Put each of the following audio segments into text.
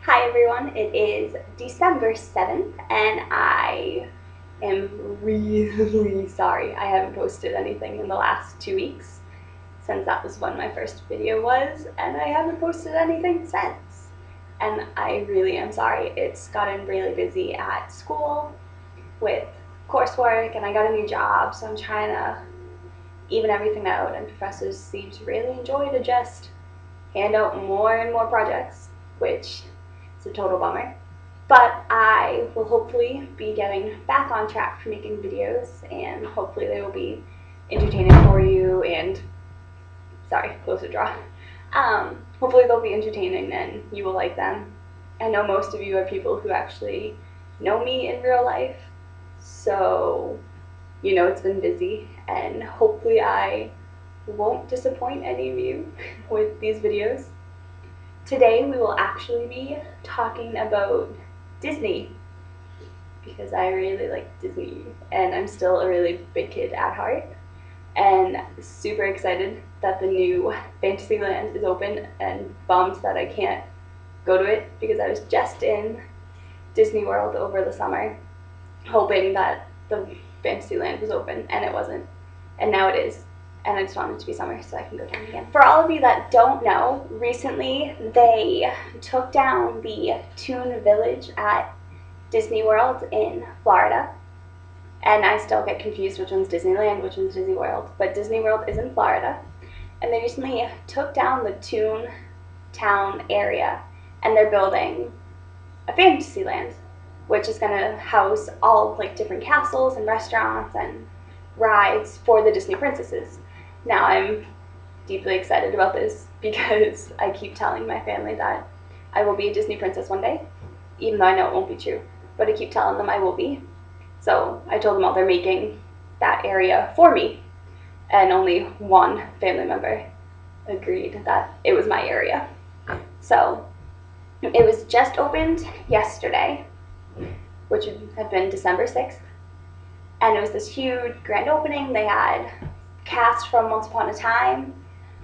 Hi everyone, it is December 7th and I am really sorry I haven't posted anything in the last 2 weeks since that was when my first video was, and I haven't posted anything since. And I really am sorry. It's gotten really busy at school with coursework and I got a new job, so I'm trying to even everything out, and professors seem to really enjoy to just hand out more and more projects, which is a total bummer. But I will hopefully be getting back on track for making videos, and hopefully they will be entertaining for you and, sorry, close the draw. Hopefully they'll be entertaining and you will like them. I know most of you are people who actually know me in real life, so you know it's been busy, and hopefully I won't disappoint any of you with these videos. Today we will actually be talking about Disney, because I really like Disney and I'm still a really big kid at heart, and super excited that the new FantasyLand is open and bummed that I can't go to it because I was just in Disney World over the summer hoping that the FantasyLand was open, and it wasn't, and now it is. And I just want it to be summer so I can go down again. For all of you that don't know, recently they took down the Toon Village at Disney World in Florida. And I still get confused which one's Disneyland, which one's Disney World. But Disney World is in Florida. And they recently took down the Toon Town area, and they're building a Fantasyland, which is going to house all like different castles and restaurants and rides for the Disney princesses. Now I'm deeply excited about this because I keep telling my family that I will be a Disney princess one day, even though I know it won't be true, but I keep telling them I will be. So I told them all they're making that area for me, and only one family member agreed that it was my area. So it was just opened yesterday, which had been December 6th, and it was this huge grand opening. They had cast from Once Upon a Time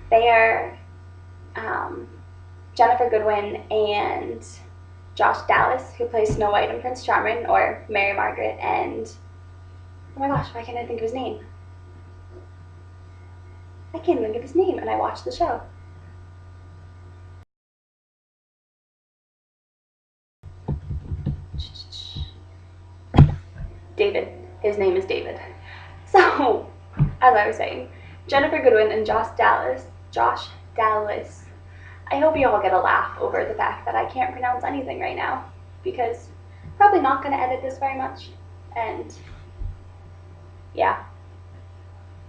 there, Jennifer Goodwin and Josh Dallas, who plays Snow White and Prince Charming, or Mary Margaret, and oh my gosh, why can't I think of his name? I can't think of his name, and I watched the show. David. His name is David. So, as I was saying, Jennifer Goodwin and Josh Dallas. I hope you all get a laugh over the fact that I can't pronounce anything right now, because I'm probably not going to edit this very much, and yeah,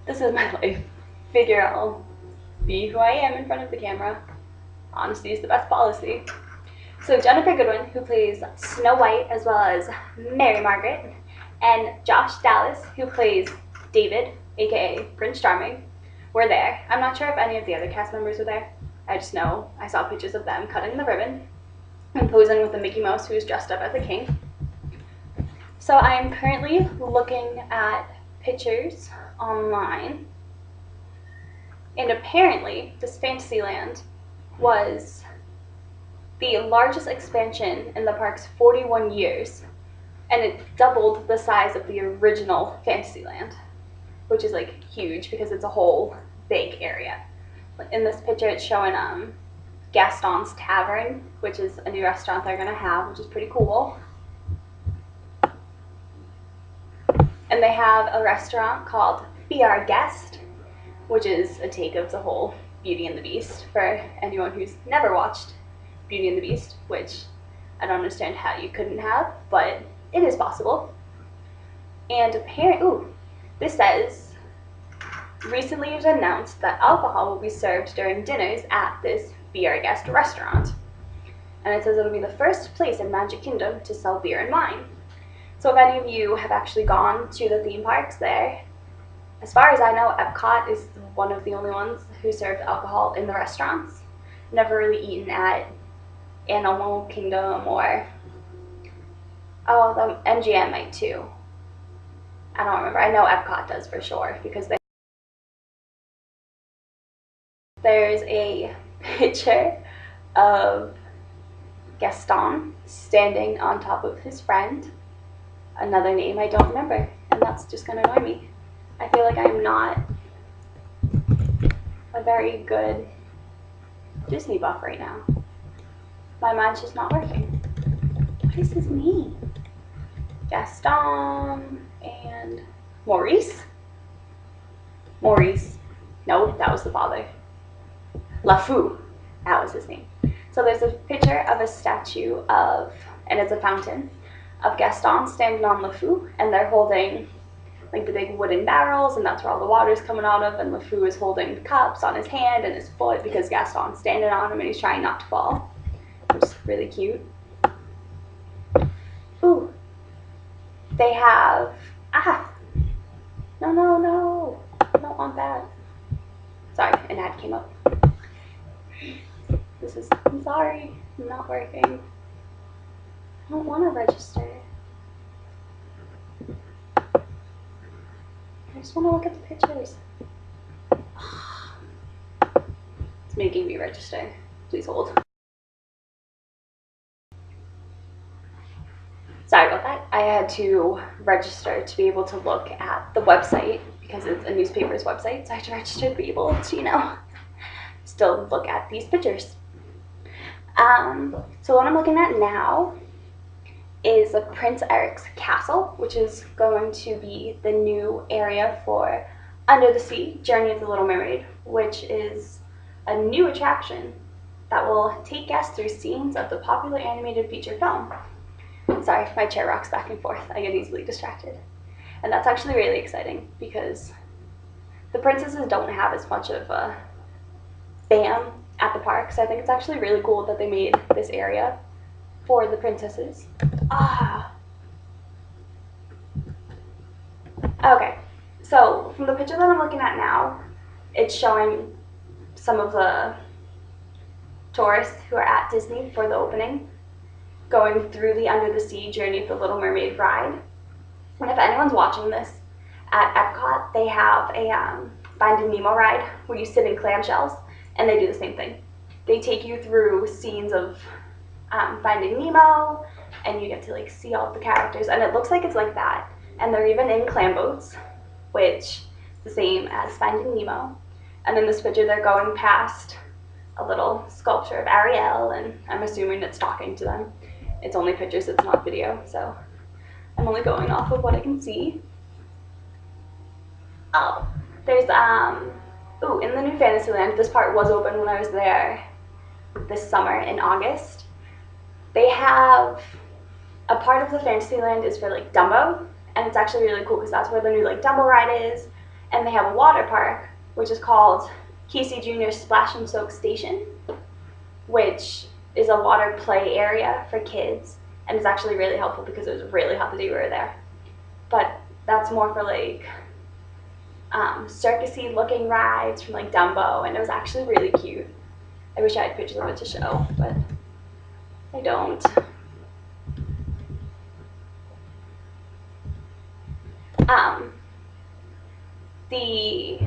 this is my life. Figure I'll be who I am in front of the camera. Honesty is the best policy. So Jennifer Goodwin, who plays Snow White as well as Mary Margaret, and Josh Dallas, who plays David, aka Prince Charming, were there. I'm not sure if any of the other cast members were there. I just know I saw pictures of them cutting the ribbon and posing with the Mickey Mouse, who's dressed up as a king. So I am currently looking at pictures online, and apparently this Fantasyland was the largest expansion in the park's 41 years, and it doubled the size of the original Fantasyland, which is like huge because it's a whole big area. In this picture it's showing Gaston's Tavern, which is a new restaurant they're gonna have, which is pretty cool. And they have a restaurant called Be Our Guest, which is a take of the whole Beauty and the Beast for anyone who's never watched Beauty and the Beast, which I don't understand how you couldn't have, but it is possible. And apparently, this says, recently it was announced that alcohol will be served during dinners at this Be Our Guest restaurant. And it says it'll be the first place in Magic Kingdom to sell beer and wine. So if any of you have actually gone to the theme parks there, as far as I know, Epcot is one of the only ones who served alcohol in the restaurants. Never really eaten at Animal Kingdom or, oh, the MGM might too. I don't remember. I know Epcot does for sure, because there's a picture of Gaston standing on top of his friend. Another name I don't remember, and that's just going to annoy me. I feel like I'm not a very good Disney buff right now. My mind's just not working. What is his name? Gaston and Maurice? Maurice. No, that was the father. LeFou. That was his name. So there's a picture of a statue of, and it's a fountain, of Gaston standing on LeFou, and they're holding like the big wooden barrels, and that's where all the water's coming out of, and LeFou is holding cups on his hand and his foot because Gaston's standing on him and he's trying not to fall, which is really cute. Ooh. They have, no, I don't want that. Sorry, an ad came up. I'm sorry, I'm not working. I don't want to register. I just want to look at the pictures. It's making me register. Please hold. Sorry about that. I had to register to be able to look at the website because it's a newspaper's website, so I had to register to be able to, still look at these pictures. So what I'm looking at now is Prince Eric's Castle, which is going to be the new area for Under the Sea, Journey of the Little Mermaid, which is a new attraction that will take guests through scenes of the popular animated feature film. Sorry, my chair rocks back and forth. I get easily distracted. And that's actually really exciting because the princesses don't have as much of a fam at the park, so I think it's actually really cool that they made this area for the princesses. Okay, so from the picture that I'm looking at now, it's showing some of the tourists who are at Disney for the opening going through the Under the Sea Journey of the Little Mermaid ride. And if anyone's watching this, at Epcot they have a Finding Nemo ride where you sit in clamshells, and they do the same thing. They take you through scenes of Finding Nemo, and you get to see all of the characters, and it looks like it's like that. And they're even in clam boats, which is the same as Finding Nemo. And in this picture they're going past a little sculpture of Ariel, and I'm assuming it's talking to them. It's only pictures, it's not video, so I'm only going off of what I can see. Oh, there's in the new Fantasyland, this part was open when I was there this summer in August. They have a part of the Fantasyland is for Dumbo, and it's actually really cool because that's where the new Dumbo ride is. And they have a water park which is called Casey Jr.'s Splash and Soak Station, which is a water play area for kids, and it's actually really helpful because it was really hot the day we were there. But that's more for circusy looking rides from Dumbo, and it was actually really cute. I wish I had pictures of it to show, but I don't. The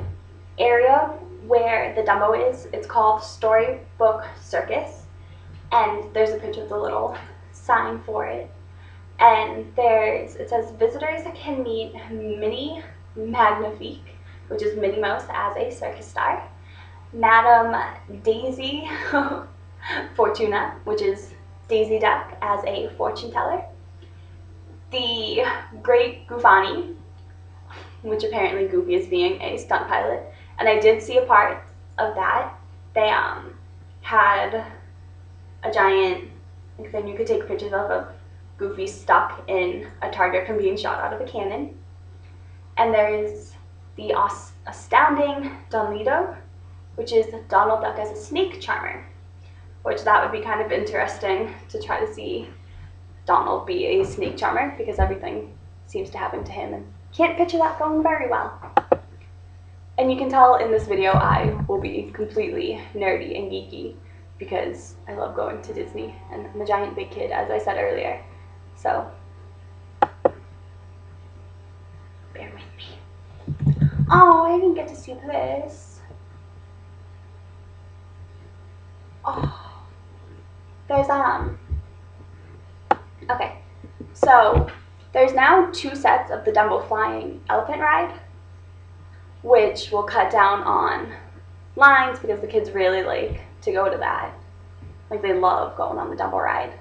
area where the Dumbo is, it's called Storybook Circus, and there's a picture of the little sign for it. And it says visitors can meet Minnie Magnifique, which is Minnie Mouse as a circus star, Madame Daisy Fortuna, which is Daisy Duck as a fortune teller, the Great Goofani, which apparently Goofy is being a stunt pilot, and I did see a part of that. They had a giant thing you could take pictures of Goofy stuck in a target from being shot out of a cannon. And there's the astounding Donlito, which is Donald Duck as a snake charmer, which that would be kind of interesting to try to see Donald be a snake charmer because everything seems to happen to him, and can't picture that going very well. And you can tell in this video I will be completely nerdy and geeky because I love going to Disney and I'm a giant big kid, as I said earlier. So bear with me. Oh, I didn't get to see this. Oh, there's Okay, so there's now 2 sets of the Dumbo Flying Elephant Ride, which will cut down on lines because the kids really like to go to that. Like, they love going on the Dumbo ride.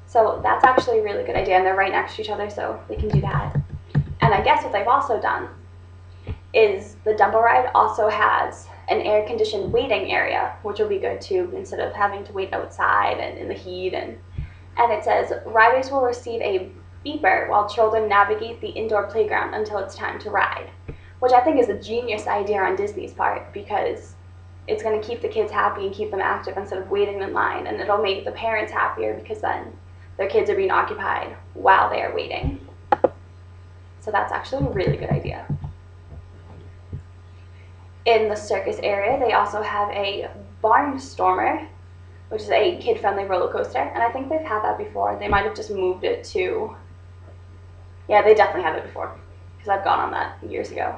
So that's actually a really good idea, and they're right next to each other, so they can do that. And I guess what they've also done is the Dumbo ride also has an air-conditioned waiting area, which will be good too, instead of having to wait outside and in the heat. And it says, riders will receive a beeper while children navigate the indoor playground until it's time to ride, which I think is a genius idea on Disney's part, because it's going to keep the kids happy and keep them active instead of waiting in line, and it'll make the parents happier because then their kids are being occupied while they are waiting. So that's actually a really good idea. In the circus area, they also have a Barnstormer, which is a kid-friendly roller coaster, and I think they've had that before. They might have just moved it to, yeah, they definitely had it before, because I've gone on that years ago.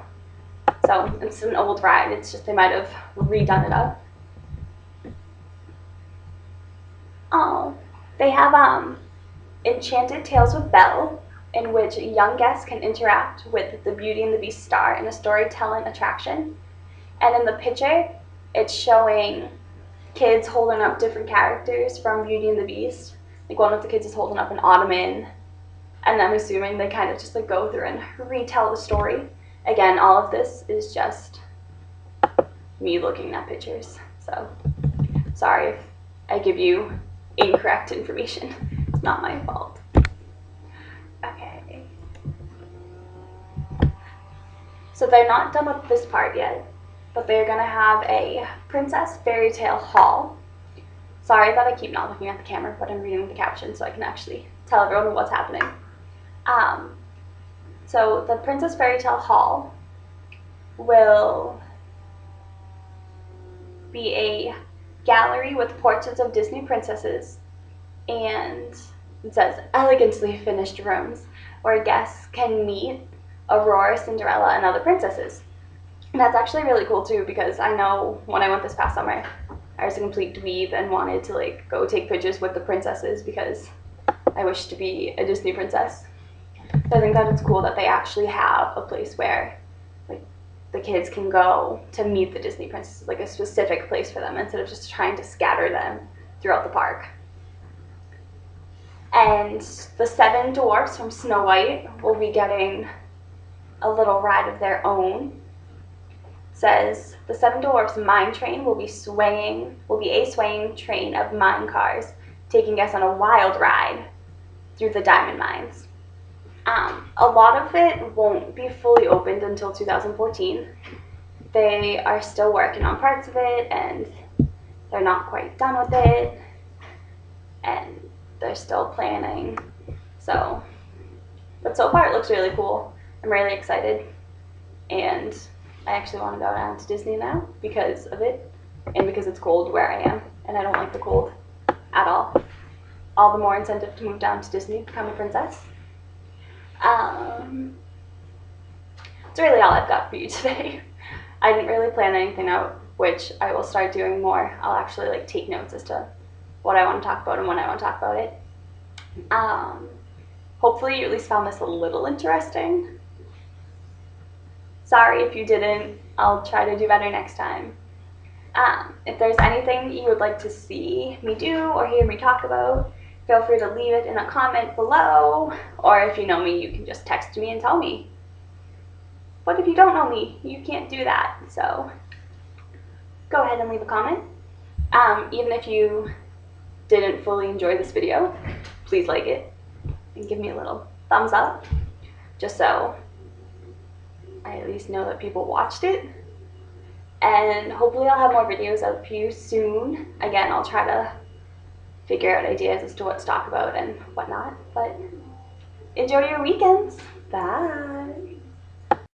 So it's an old ride, it's just they might have redone it up. Oh, they have Enchanted Tales with Belle, in which young guests can interact with the Beauty and the Beast star in a storytelling attraction. And in the picture, it's showing kids holding up different characters from Beauty and the Beast. Like, one of the kids is holding up an ottoman, and I'm assuming they kind of just like go through and retell the story. Again, all of this is just me looking at pictures, so sorry if I give you incorrect information. It's not my fault. Okay. So they're not done with this part yet, but they're going to have a Princess Fairy Tale Hall. Sorry that I keep not looking at the camera, but I'm reading the caption so I can actually tell everyone what's happening. So the Princess Fairy Tale Hall will be a gallery with portraits of Disney princesses, and it says elegantly finished rooms where guests can meet Aurora, Cinderella, and other princesses. And that's actually really cool too, because I know when I went this past summer, I was a complete dweeb and wanted to like go take pictures with the princesses because I wish to be a Disney princess. So I think that it's cool that they actually have a place where like the kids can go to meet the Disney princesses, like a specific place for them, instead of just trying to scatter them throughout the park. And the 7 dwarfs from Snow White will be getting a little ride of their own. It says the 7 dwarfs mine train will be a swaying train of mine cars, taking guests on a wild ride through the diamond mines. A lot of it won't be fully opened until 2014. They are still working on parts of it, and they're not quite done with it, and they're still planning. So, but so far it looks really cool. I'm really excited, and I actually want to go down to Disney now because of it, and because it's cold where I am, and I don't like the cold at all. All the more incentive to move down to Disney, become a princess. That's really all I've got for you today. I didn't really plan anything out, which I will start doing more. I'll actually like take notes as to what I want to talk about and when I want to talk about it. Hopefully you at least found this a little interesting. Sorry if you didn't. I'll try to do better next time. If there's anything you would like to see me do or hear me talk about, feel free to leave it in a comment below, or if you know me, you can just text me and tell me. But if you don't know me, you can't do that, so go ahead and leave a comment. Even if you didn't fully enjoy this video, please like it and give me a little thumbs up, just so I at least know that people watched it. And hopefully I'll have more videos out for you soon. Again, I'll try to figure out ideas as to what to talk about and whatnot. But enjoy your weekends. Bye.